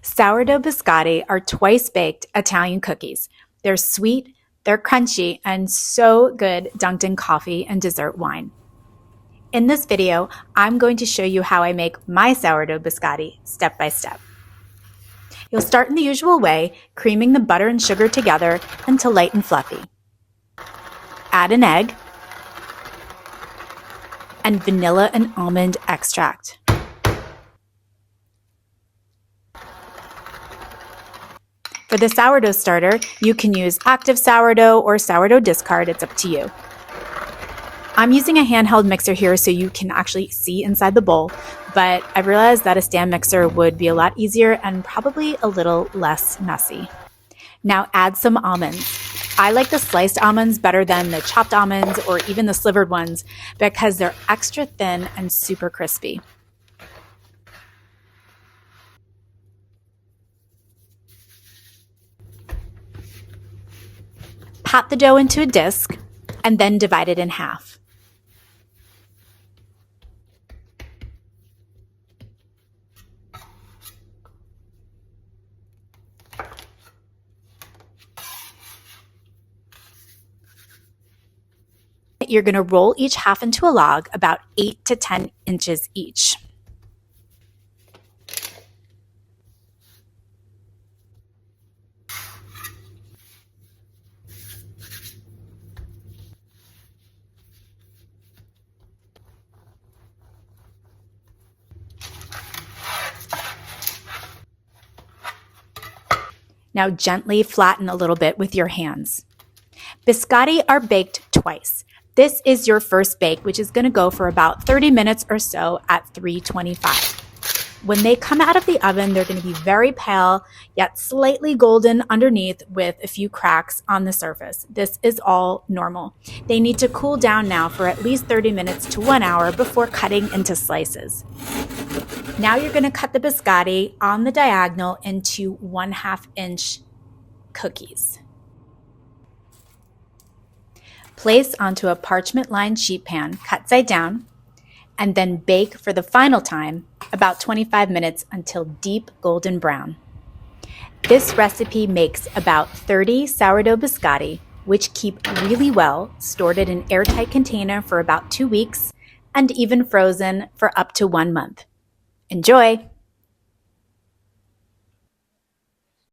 Sourdough biscotti are twice-baked Italian cookies. They're sweet, they're crunchy, and so good dunked in coffee and dessert wine. In this video, I'm going to show you how I make my sourdough biscotti step by step. You'll start in the usual way, creaming the butter and sugar together until light and fluffy. Add an egg and vanilla and almond extract. For the sourdough starter, you can use active sourdough or sourdough discard, it's up to you. I'm using a handheld mixer here so you can actually see inside the bowl, but I realized that a stand mixer would be a lot easier and probably a little less messy. Now add some almonds. I like the sliced almonds better than the chopped almonds or even the slivered ones because they're extra thin and super crispy. Pat the dough into a disc and then divide it in half. You're going to roll each half into a log about 8 to 10 inches each. Now gently flatten a little bit with your hands. Biscotti are baked twice. This is your first bake, which is going to go for about 30 minutes or so at 325. When they come out of the oven, they're going to be very pale, yet slightly golden underneath with a few cracks on the surface. This is all normal. They need to cool down now for at least 30 minutes to 1 hour before cutting into slices. Now you're going to cut the biscotti on the diagonal into 1/2 inch cookies. Place onto a parchment-lined sheet pan, cut side down, and then bake for the final time about 25 minutes until deep golden brown. This recipe makes about 30 sourdough biscotti, which keep really well, stored in an airtight container for about 2 weeks, and even frozen for up to 1 month. Enjoy!